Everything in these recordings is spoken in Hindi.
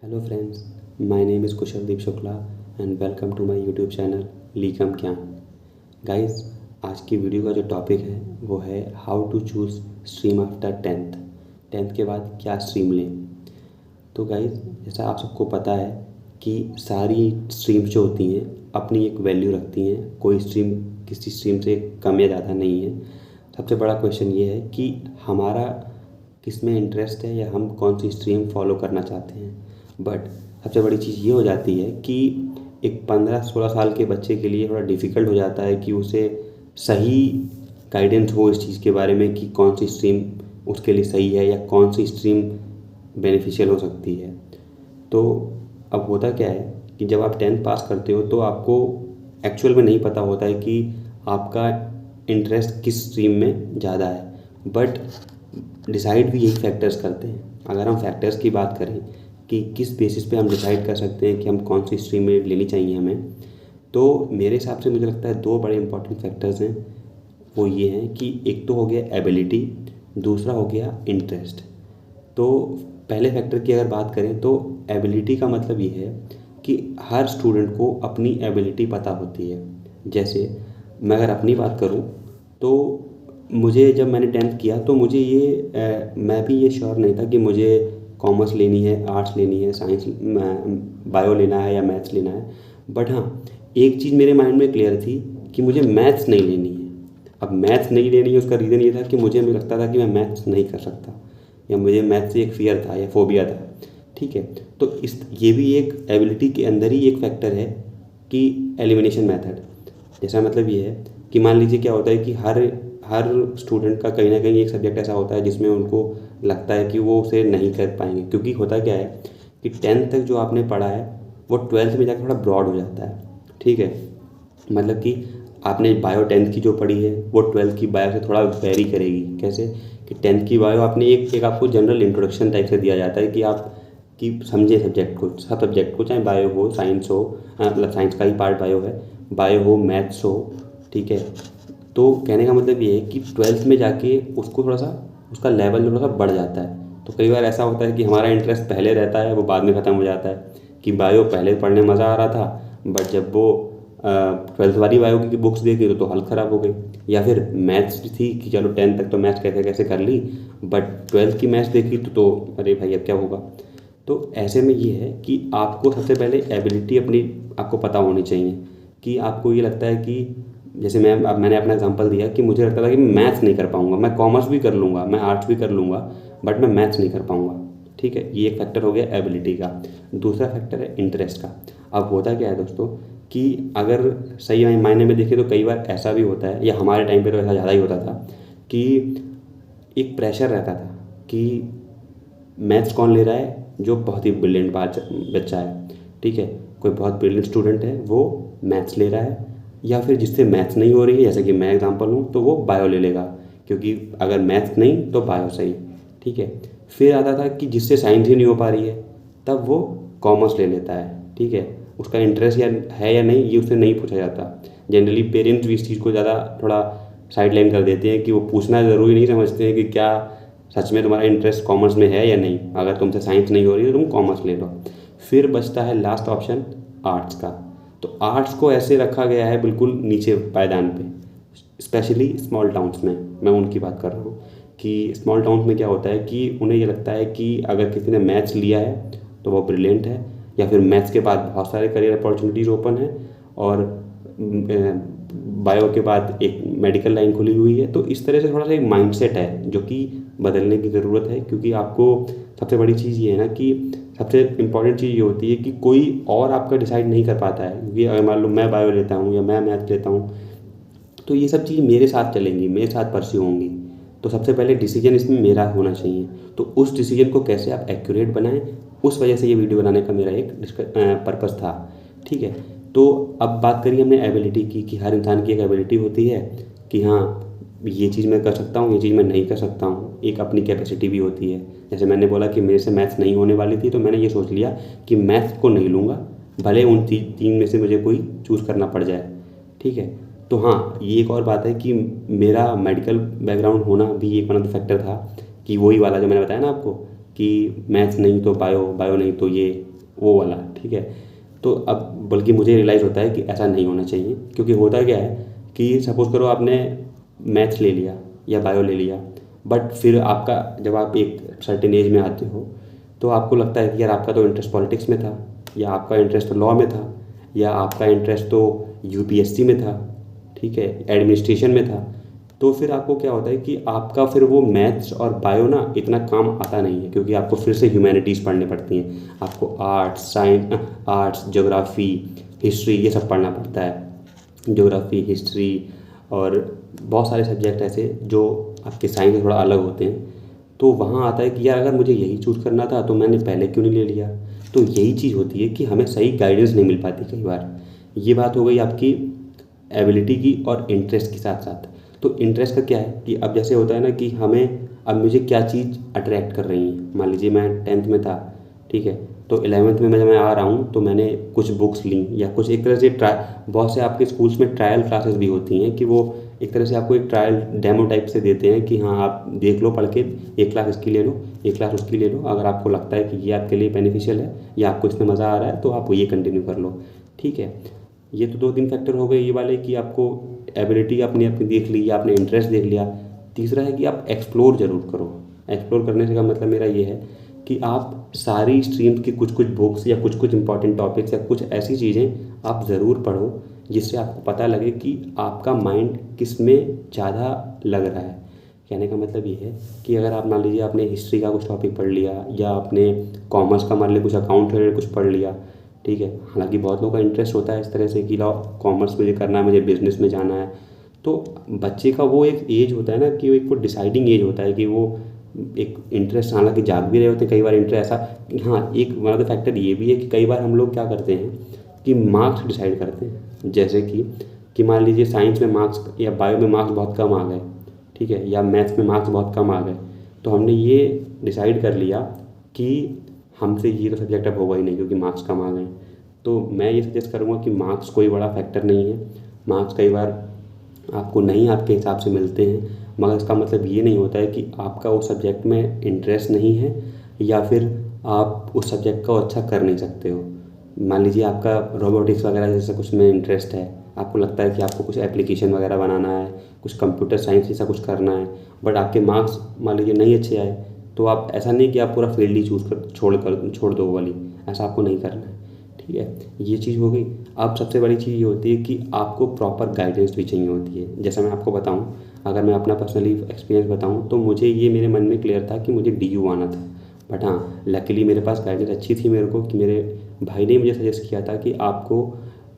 Hello friends, my name is Kushaldeep Shukla and welcome to my YouTube channel लीकम ज्ञान। गाइस, आज की वीडियो का जो टॉपिक है वो है how to choose stream after tenth के बाद क्या स्ट्रीम लें। तो गाइस, जैसा आप सबको पता है कि सारी स्ट्रीम्स जो होती हैं अपनी एक वैल्यू रखती हैं, कोई स्ट्रीम किसी स्ट्रीम से कम या ज़्यादा नहीं है। सबसे बड़ा क्वेश्चन ये है कि हमारा किस में इंटरेस्ट है या हम कौन सी स्ट्रीम फॉलो करना चाहते हैं। बट सबसे बड़ी चीज़ ये हो जाती है कि एक 15-16 साल के बच्चे के लिए थोड़ा डिफ़िकल्ट हो जाता है कि उसे सही गाइडेंस हो इस चीज़ के बारे में कि कौन सी स्ट्रीम उसके लिए सही है या कौन सी स्ट्रीम बेनिफिशियल हो सकती है। तो अब होता क्या है कि जब आप 10th पास करते हो तो आपको एक्चुअल में नहीं पता होता है कि आपका इंटरेस्ट किस स्ट्रीम में ज़्यादा है, बट डिसाइड भी यही फैक्टर्स करते हैं। अगर हम फैक्टर्स की बात करें कि किस बेसिस पे हम डिसाइड कर सकते हैं कि हम कौन सी स्ट्रीम में लेनी चाहिए हमें, तो मेरे हिसाब से मुझे लगता है दो बड़े इंपॉर्टेंट फैक्टर्स हैं। वो ये हैं कि एक तो हो गया एबिलिटी, दूसरा हो गया इंटरेस्ट। तो पहले फैक्टर की अगर बात करें तो एबिलिटी का मतलब ये है कि हर स्टूडेंट को अपनी एबिलिटी पता होती है। जैसे मैं अगर अपनी बात करूं तो मुझे जब मैंने 10th किया तो मुझे मैं भी ये श्योर नहीं था कि मुझे कॉमर्स लेनी है, आर्ट्स लेनी है, साइंस बायो लेना है या मैथ्स लेना है। बट हाँ, एक चीज़ मेरे माइंड में क्लियर थी कि मुझे मैथ्स नहीं लेनी है। अब मैथ्स नहीं लेनी है उसका रीज़न ये था कि मुझे लगता था कि मैं मैथ्स नहीं कर सकता, या मुझे मैथ्स से एक फ़ियर था या फोबिया था। ठीक है, तो ये भी एक एबिलिटी के अंदर ही एक फैक्टर है कि एलिमिनेशन मेथड। जैसा मतलब ये है कि मान लीजिए क्या होता है कि हर स्टूडेंट का कहीं ना कहीं एक सब्जेक्ट ऐसा होता है जिसमें उनको लगता है कि वो उसे नहीं कर पाएंगे, क्योंकि होता क्या है कि 10th तक जो आपने पढ़ा है वो 12th में जाकर थोड़ा ब्रॉड हो जाता है। ठीक है, मतलब कि आपने बायो 10th की जो पढ़ी है वो 12th की बायो से थोड़ा वेरी करेगी। कैसे कि 10th की बायो आपने एक आपको जनरल इंट्रोडक्शन टाइप से दिया जाता है कि आप कि समझे सब्जेक्ट को, सब सब्जेक्ट को, चाहे बायो हो, साइंस हो, मतलब साइंस का ही पार्ट बायो है, बायो हो, मैथ्स हो। ठीक है, तो कहने का मतलब ये है कि 12th में जाके उसको थोड़ा सा उसका लेवल थोड़ा सा बढ़ जाता है। तो कई बार ऐसा होता है कि हमारा इंटरेस्ट पहले रहता है, वो बाद में ख़त्म हो जाता है। कि बायो पहले पढ़ने मज़ा आ रहा था, बट जब वो 12th वाली बायो की बुक्स देखी तो हालत ख़राब हो गई। या फिर मैथ्स थी कि चलो 10th तक तो मैथ्स कैसे कैसे कर ली, बट 12th की मैथ्स देखी तो अरे भाई अब क्या होगा। तो ऐसे में ये है कि आपको सबसे पहले एबिलिटी अपनी आपको पता होनी चाहिए कि आपको ये लगता है कि जैसे मैंने अपना एग्जांपल दिया कि मुझे लगता था कि मैथ्स नहीं कर पाऊंगा, मैं कॉमर्स भी कर लूँगा, मैं आर्ट्स भी कर लूँगा, बट मैं मैथ्स नहीं कर पाऊंगा। ठीक है, ये एक फैक्टर हो गया एबिलिटी का। दूसरा फैक्टर है इंटरेस्ट का। अब होता क्या है दोस्तों कि अगर सही मायने में देखें तो कई बार ऐसा भी होता है, या हमारे टाइम पे तो ऐसा ज़्यादा ही होता था कि एक प्रेशर रहता था कि मैथ्स कौन ले रहा है, जो बहुत ही ब्रिलियंट बच्चा है। ठीक है, कोई बहुत ब्रिलियंट स्टूडेंट है वो मैथ्स ले रहा है, या फिर जिससे मैथ्स नहीं हो रही है, जैसे कि मैं एग्जांपल हूँ, तो वो बायो ले लेगा, क्योंकि अगर मैथ्स नहीं तो बायो सही। ठीक है, फिर आता था कि जिससे साइंस ही नहीं हो पा रही है तब वो कॉमर्स ले लेता है। ठीक है, उसका इंटरेस्ट या नहीं ये उससे नहीं पूछा जाता। जनरली पेरेंट्स भी इस चीज़ को ज़्यादा थोड़ा साइड लाइन कर देते हैं कि वो पूछना ज़रूरी नहीं समझते हैं कि क्या सच में तुम्हारा इंटरेस्ट कॉमर्स में है या नहीं। अगर तुमसे साइंस नहीं हो रही है तो तुम कॉमर्स ले लो। फिर बचता है लास्ट ऑप्शन आर्ट्स का। तो आर्ट्स को ऐसे रखा गया है बिल्कुल नीचे पायदान पे, स्पेशली स्मॉल टाउन्स में मैं उनकी बात कर रहा हूँ कि स्मॉल टाउन्स में क्या होता है कि उन्हें ये लगता है कि अगर किसी ने मैथ्स लिया है तो वो ब्रिलियंट है, या फिर मैथ्स के बाद बहुत सारे करियर अपॉर्चुनिटीज़ ओपन है, और बायो के बाद एक मेडिकल लाइन खुली हुई है। तो इस तरह से थोड़ा सा एक माइंडसेट है जो कि बदलने की ज़रूरत है, क्योंकि आपको सबसे बड़ी चीज़ ये है ना कि सबसे इम्पॉर्टेंट चीज़ ये होती है कि कोई और आपका डिसाइड नहीं कर पाता है। क्योंकि अगर मान लो मैं बायो लेता हूँ या मैं मैथ लेता हूँ तो ये सब चीज़ मेरे साथ चलेंगी, मेरे साथ परस्यू होंगी। तो सबसे पहले डिसीजन इसमें मेरा होना चाहिए। तो उस डिसीजन को कैसे आप एक्यूरेट बनाएं, उस वजह से ये वीडियो बनाने का मेरा एक पर्पज़ था। ठीक है, तो अब बात करिए हमने एबिलिटी की कि हर इंसान की एक एबिलिटी होती है कि हाँ ये चीज़ मैं कर सकता हूँ, ये चीज़ मैं नहीं कर सकता हूँ। एक अपनी कैपेसिटी भी होती है। जैसे मैंने बोला कि मेरे से मैथ्स नहीं होने वाली थी तो मैंने ये सोच लिया कि मैथ्स को नहीं लूँगा, भले उन तीन में से मुझे कोई चूज़ करना पड़ जाए। ठीक है, तो हाँ ये एक और बात है कि मेरा मेडिकल बैकग्राउंड होना भी एक वन ऑफ द फैक्टर था कि वही वाला जो मैंने बताया ना आपको कि मैथ्स नहीं तो बायो, बायो नहीं तो ये वो वाला, ठीक है। तो अब बल्कि मुझे रियलाइज़ होता है कि ऐसा नहीं होना चाहिए, क्योंकि होता क्या है कि सपोज़ करो आपने मैथ्स ले लिया या बायो ले लिया, बट फिर आपका जब आप एक सर्टेन एज में आते हो तो आपको लगता है कि यार आपका तो इंटरेस्ट पॉलिटिक्स में था, या आपका इंटरेस्ट तो लॉ में था, या आपका इंटरेस्ट तो यूपीएससी में था, ठीक है, एडमिनिस्ट्रेशन में था। तो फिर आपको क्या होता है कि आपका फिर वो मैथ्स और बायो ना इतना काम आता नहीं है, क्योंकि आपको फिर से ह्यूमैनिटीज़ पढ़ने पड़ती हैं, आपको आर्ट्स ज्योग्राफी हिस्ट्री ये सब पढ़ना पड़ता है। ज्योग्राफी हिस्ट्री और बहुत सारे सब्जेक्ट ऐसे जो आपके साइंस से थोड़ा अलग होते हैं। तो वहाँ आता है कि यार अगर मुझे यही चूज़ करना था तो मैंने पहले क्यों नहीं ले लिया। तो यही चीज़ होती है कि हमें सही गाइडेंस नहीं मिल पाती कई बार। ये बात हो गई आपकी एबिलिटी की और इंटरेस्ट के साथ साथ। तो इंटरेस्ट का क्या है कि अब जैसे होता है ना कि हमें अब मुझे क्या चीज़ अट्रैक्ट कर रही है। मान लीजिए मैं 10th में था, ठीक है, तो 11th में जब मैं आ रहा हूँ तो मैंने कुछ बुक्स ली या कुछ एक तरह से बहुत से आपके स्कूल्स में ट्रायल क्लासेस भी होती हैं कि वो एक तरह से आपको एक ट्रायल डेमो टाइप से देते हैं कि हाँ आप देख लो पढ़ के, एक क्लास इसकी ले लो, एक क्लास उसकी ले लो, अगर आपको लगता है कि ये आपके लिए बेनिफिशियल है या आपको इसमें मज़ा आ रहा है तो आप ये कंटिन्यू कर लो, ठीक है। ये तो 2-3 फैक्टर हो गए ये वाले कि आपको एबिलिटी अपनी अपनी देख ली या आपने इंटरेस्ट देख लिया। तीसरा है कि आप एक्सप्लोर ज़रूर करो। एक्सप्लोर करने से का मतलब मेरा ये है कि आप सारी स्ट्रीम्स की कुछ कुछ बुक्स या कुछ कुछ इंपॉर्टेंट टॉपिक्स या कुछ ऐसी चीज़ें आप ज़रूर पढ़ो जिससे आपको पता लगे कि आपका माइंड किस में ज़्यादा लग रहा है। कहने का मतलब ये है कि अगर आप मान लीजिए आपने हिस्ट्री का कुछ टॉपिक पढ़ लिया या आपने कॉमर्स का मान लीजिए कुछ अकाउंट रिलेटेड कुछ पढ़ लिया, ठीक है, हालांकि बहुत लोगों का इंटरेस्ट होता है इस तरह से कि लॉ कॉमर्स मुझे करना है, मुझे बिजनेस में जाना है। तो बच्चे का वो एक एज होता है ना कि वो एक वो डिसाइडिंग एज होता है कि वो एक इंटरेस्ट हालांकि जाग भी रहे होते हैं कई बार इंटरेस्ट ऐसा। हाँ, एक वन ऑफ द फैक्टर ये भी है कि कई बार हम लोग क्या करते हैं कि मार्क्स डिसाइड करते हैं। जैसे कि मान लीजिए साइंस में मार्क्स या बायो में मार्क्स बहुत कम आ गए, ठीक है, या मैथ्स में मार्क्स बहुत कम आ गए, तो हमने ये डिसाइड कर लिया कि हमसे ये तो सब्जेक्ट अब होगा ही नहीं क्योंकि मार्क्स कम आ गए। तो मैं ये सजेस्ट करूँगा कि मार्क्स कोई बड़ा फैक्टर नहीं है। मार्क्स कई बार आपको नहीं आपके हिसाब से मिलते हैं, मगर इसका मतलब ये नहीं होता है कि आपका उस सब्जेक्ट में इंटरेस्ट नहीं है या फिर आप उस सब्जेक्ट को अच्छा कर नहीं सकते हो। मान लीजिए आपका रोबोटिक्स वगैरह जैसा कुछ में इंटरेस्ट है, आपको लगता है कि आपको कुछ एप्लीकेशन वगैरह बनाना है, कुछ कंप्यूटर साइंस जैसा कुछ करना है, बट आपके मार्क्स मान लीजिए नहीं अच्छे आए, तो आप ऐसा नहीं कि आप पूरा फील्ड ही छोड़ दो वो वाली, ऐसा आपको नहीं करना है, ठीक है। ये चीज़ हो गई। अब सबसे बड़ी चीज़ ये होती है कि आपको प्रॉपर गाइडेंस भी चाहिए होती है। जैसा मैं आपको बताऊं, अगर मैं अपना पर्सनली एक्सपीरियंस बताऊं तो मुझे ये मेरे मन में क्लियर था कि मुझे DU आना था, बट हाँ लकीली मेरे पास गाइडेंस अच्छी थी मेरे को कि मेरे भाई ने मुझे सजेस्ट किया था कि आपको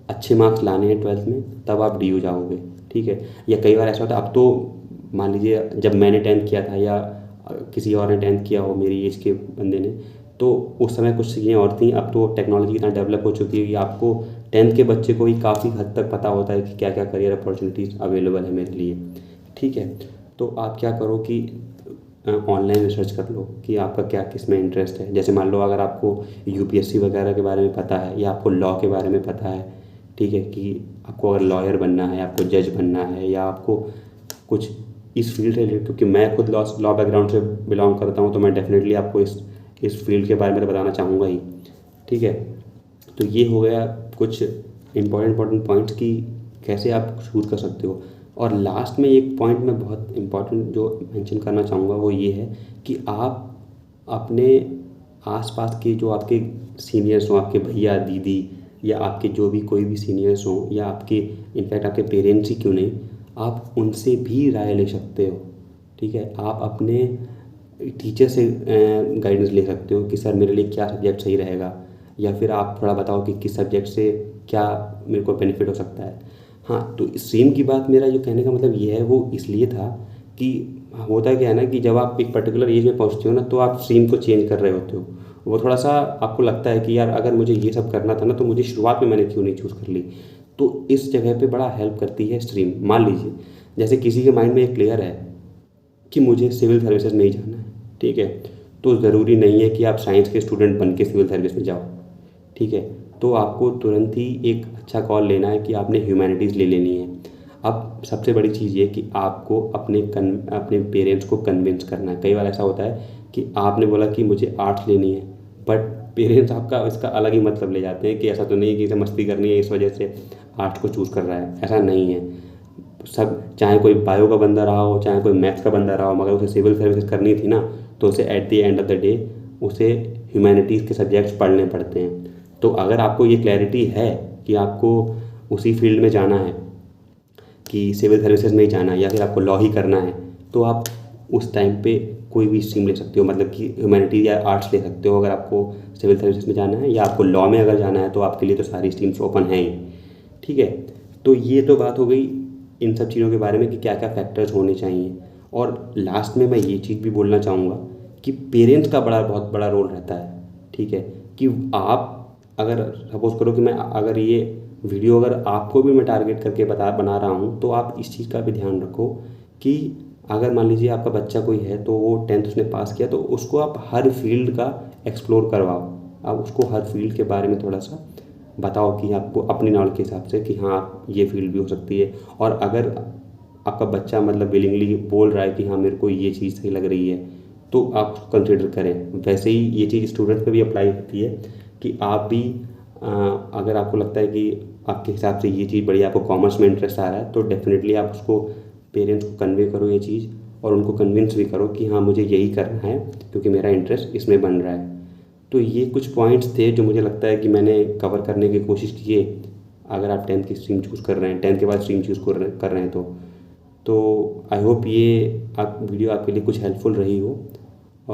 अच्छे मार्क्स लाने हैं 12th में तब आप DU जाओगे, ठीक है। या कई बार ऐसा होता है, अब तो मान लीजिए जब मैंने 10th किया था या किसी और ने 10th किया हो मेरी एज के बंदे ने, तो उस समय कुछ चीज़ें और थी। अब तो टेक्नोलॉजी इतना डेवलप हो चुकी है कि आपको 10th के बच्चे को ही काफ़ी हद तक पता होता है कि क्या क्या करियर अपॉर्चुनिटीज़ अवेलेबल है मेरे लिए, ठीक है। तो आप क्या करो कि ऑनलाइन रिसर्च कर लो कि आपका क्या किस में इंटरेस्ट है। जैसे मान लो अगर आपको UPSC वगैरह के बारे में पता है या आपको लॉ के बारे में पता है, ठीक है, कि आपको अगर लॉयर बनना है, आपको जज बनना है, या आपको कुछ इस फील्ड से रिलेटेड, क्योंकि मैं खुद लॉ बैकग्राउंड से बिलोंग करता हूँ, तो मैं डेफिनेटली आपको इस फील्ड के बारे में तो बताना चाहूँगा ही, ठीक है। तो ये हो गया कुछ इंपॉर्टेंट पॉइंट्स कि कैसे आप चूज़ कर सकते हो। और लास्ट में एक पॉइंट मैं बहुत इंपॉर्टेंट जो मेंशन करना चाहूँगा वो ये है कि आप अपने आसपास के जो आपके सीनियर्स हों, आपके भैया दीदी या आपके जो भी कोई भी सीनियर्स हों, या आपके इनफैक्ट आपके पेरेंट्स ही क्यों नहीं, आप उनसे भी राय ले सकते हो, ठीक है। आप अपने टीचर से गाइडेंस ले सकते हो कि सर मेरे लिए क्या सब्जेक्ट सही रहेगा, या फिर आप थोड़ा बताओ कि किस सब्जेक्ट से क्या मेरे को बेनिफिट हो सकता है। हाँ, तो स्ट्रीम की बात मेरा जो कहने का मतलब ये है वो इसलिए था कि होता क्या है ना कि जब आप एक पर्टिकुलर एज में पहुँचते हो ना तो आप स्ट्रीम को चेंज कर रहे होते हो। वो थोड़ा सा आपको लगता है कि यार अगर मुझे ये सब करना था ना तो मुझे शुरुआत में मैंने क्यों नहीं चूज़ कर ली। तो इस जगह पे बड़ा हेल्प करती है स्ट्रीम। मान लीजिए जैसे किसी के माइंड में एक क्लियर है कि मुझे सिविल सर्विसेज में ही जाना है, ठीक है, तो ज़रूरी नहीं है कि आप साइंस के स्टूडेंट बन के सिविल सर्विस में जाओ, ठीक है। तो आपको तुरंत ही एक अच्छा कॉल लेना है कि आपने ह्यूमैनिटीज़ ले लेनी है। अब सबसे बड़ी चीज़ ये कि आपको अपने पेरेंट्स को कन्विंस करना है। कई बार ऐसा होता है कि आपने बोला कि मुझे आर्ट्स लेनी है, बट पेरेंट्स आपका इसका अलग ही मतलब ले जाते हैं कि ऐसा तो नहीं है कि इसे मस्ती करनी है इस वजह से आर्ट्स को चूज़ कर रहा है, ऐसा नहीं है। सब चाहे कोई बायो का बंदा रहा हो, चाहे कोई मैथ्स का बंदा रहा हो, मगर उसे सिविल सर्विसेज करनी थी ना, तो उसे at the end of the day उसे ह्यूमैनिटीज़ के सब्जेक्ट्स पढ़ने पड़ते हैं। तो अगर आपको ये क्लैरिटी है कि आपको उसी फील्ड में जाना है, कि सिविल सर्विसेज में ही जाना है या फिर आपको लॉ ही करना है, तो आप उस टाइम पे कोई भी स्ट्रीम ले सकते हो, मतलब कि ह्यूमैनिटीज़ या आर्ट्स ले सकते हो अगर आपको सिविल सर्विसेज में जाना है, या आपको लॉ में अगर जाना है तो आपके लिए तो सारी स्ट्रीम्स ओपन हैं ही। ठीक है, तो ये तो बात हो गई इन सब चीज़ों के बारे में कि क्या क्या फैक्टर्स होने चाहिए। और लास्ट में मैं ये चीज़ भी बोलना चाहूँगा कि पेरेंट्स का बहुत बड़ा रोल रहता है। ठीक है, कि आप अगर सपोज़ करो कि मैं अगर ये वीडियो अगर आपको भी मैं टारगेट करके बना रहा हूँ, तो आप इस चीज़ का भी ध्यान रखो कि अगर मान लीजिए आपका बच्चा कोई है तो वो 10th उसने पास किया, तो उसको आप हर फील्ड का एक्सप्लोर करवाओ। आप उसको हर फील्ड के बारे में थोड़ा सा बताओ कि आपको अपनी नॉलेज के हिसाब से कि हाँ ये फील्ड भी हो सकती है। और अगर आपका बच्चा मतलब विलिंगली बोल रहा है कि हाँ मेरे को ये चीज़ सही लग रही है, तो आप कंसिडर करें। वैसे ही ये चीज़ स्टूडेंट्स पे भी अप्लाई होती है कि आप भी अगर आपको लगता है कि आपके हिसाब से ये चीज़ बढ़िया, आपको कॉमर्स में इंटरेस्ट आ रहा है, तो डेफिनेटली आप उसको पेरेंट्स को कन्वे करो ये चीज़, और उनको कन्विंस भी करो कि हाँ मुझे यही करना है क्योंकि मेरा इंटरेस्ट इसमें बन रहा है। तो ये कुछ पॉइंट्स थे जो मुझे लगता है कि मैंने कवर करने की कोशिश की है। अगर आप 10th की स्ट्रीम चूज़ कर रहे हैं, 10th के बाद स्ट्रीम चूज़ कर रहे हैं तो आई होप ये वीडियो आपके लिए कुछ हेल्पफुल रही हो।